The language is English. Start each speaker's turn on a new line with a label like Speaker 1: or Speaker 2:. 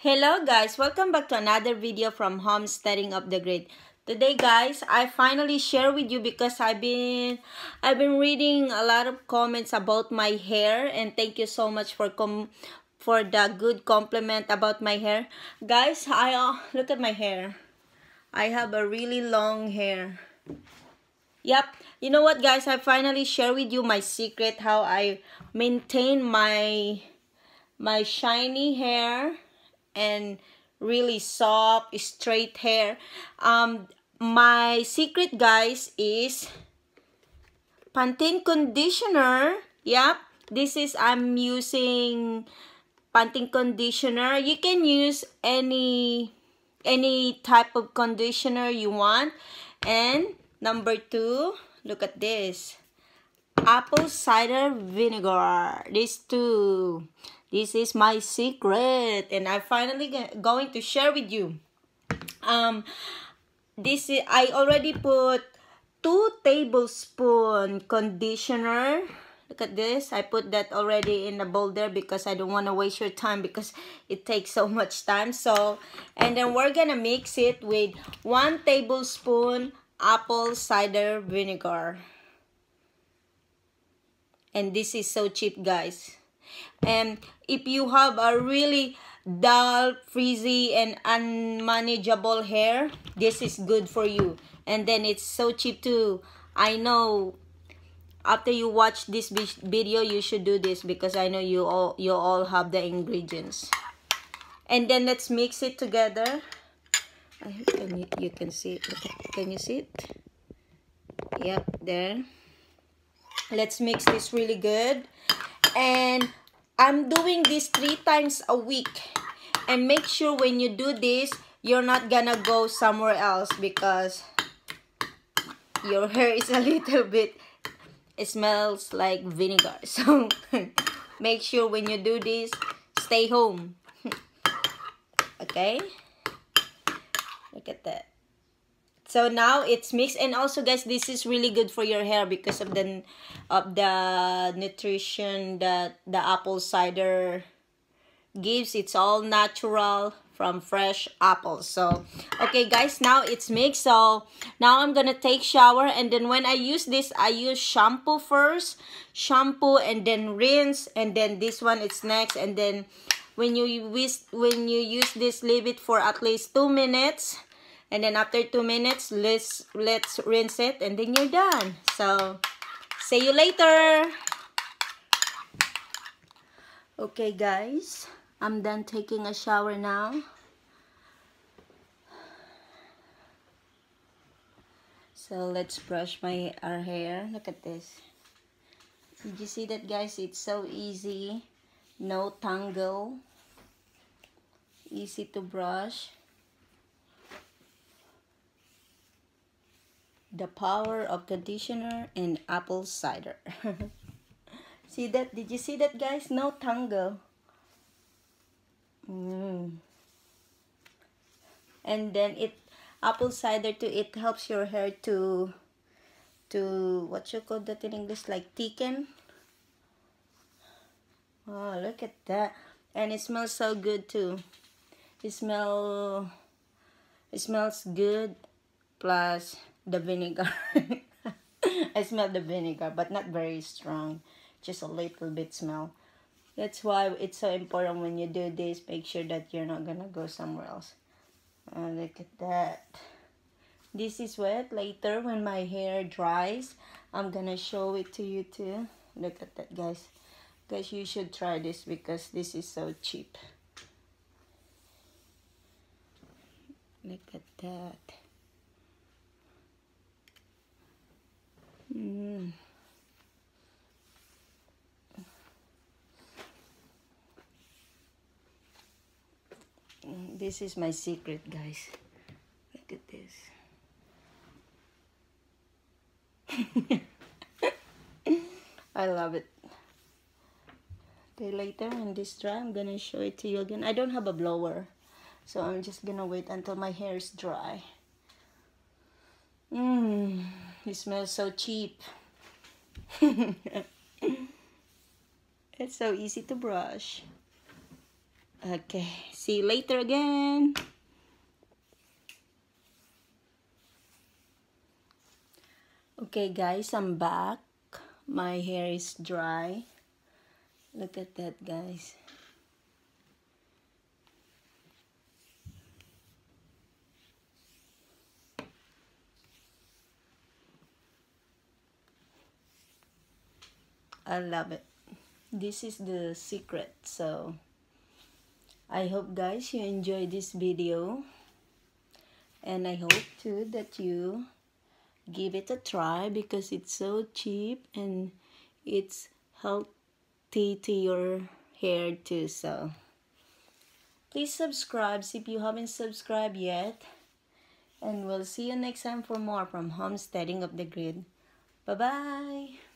Speaker 1: Hello guys, welcome back to another video from Homesteading Up the Grid. Today guys, I finally share with you because I've been reading a lot of comments about my hair, and thank you so much for the good compliment about my hair. Guys, look at my hair. I have a really long hair. Yep, you know what guys, I finally share with you my secret how I maintain my shiny hair and really soft straight hair. My secret guys is Pantene conditioner. Yep, this is I'm using Pantene conditioner. You can use any type of conditioner you want. And number 2, look at this, apple cider vinegar. These two. This is my secret, and I'm finally going to share with you. I already put 2 tablespoons conditioner. Look at this. I put that already in the bowl there because I don't want to waste your time because it takes so much time. So, and then we're gonna mix it with 1 tablespoon apple cider vinegar. And this is so cheap guys. And if you have a really dull, frizzy, and unmanageable hair, this is good for you. And then it's so cheap too. I know after you watch this video, you should do this because I know you all have the ingredients. And then let's mix it together. I hope you can see it. Can you see it? Yep, there. Let's mix this really good. And I'm doing this 3 times a week. And make sure when you do this, you're not gonna go somewhere else because your hair is a little bit, it smells like vinegar. So make sure when you do this, stay home. Okay? Look at that. So now it's mixed, and also guys, this is really good for your hair because of the nutrition that the apple cider gives. It's all natural from fresh apples. So okay guys, now it's mixed. So now I'm gonna take shower, and then when I use this, I use shampoo first, and then rinse, and then this one is next. And then when you use this, leave it for at least 2 minutes. And then after 2 minutes, let's rinse it, and then you're done. So, see you later. Okay, guys, I'm done taking a shower now. So let's brush our hair. Look at this. Did you see that, guys? It's so easy. No tangle. Easy to brush. The power of conditioner and apple cider. See that? Did you see that, guys? No tangle. And then apple cider too, it helps your hair to what you call that in English, like thicken. Oh, look at that. And it smells so good too. It smells good, plus the vinegar. I smell the vinegar, but not very strong, just a little bit smell. That's why it's so important when you do this, make sure that you're not gonna go somewhere else. Look at that. This is wet. Later when my hair dries, I'm gonna show it to you too. Look at that, guys. Guys, you should try this because this is so cheap. Look at that. This is my secret, guys. Look at this. I love it. Okay, later when this dry, I'm gonna show it to you again. I don't have a blower, so I'm just gonna wait until my hair is dry. It smells so cheap. It's so easy to brush. Okay, See you later again. Okay guys, I'm back. My hair is dry. Look at that, guys. I love it. This is the secret. So I hope guys you enjoy this video, and I hope too that you give it a try because it's so cheap and it's healthy to your hair too. So please subscribe if you haven't subscribed yet, and we'll see you next time for more from Homesteading of the Grid. Bye bye.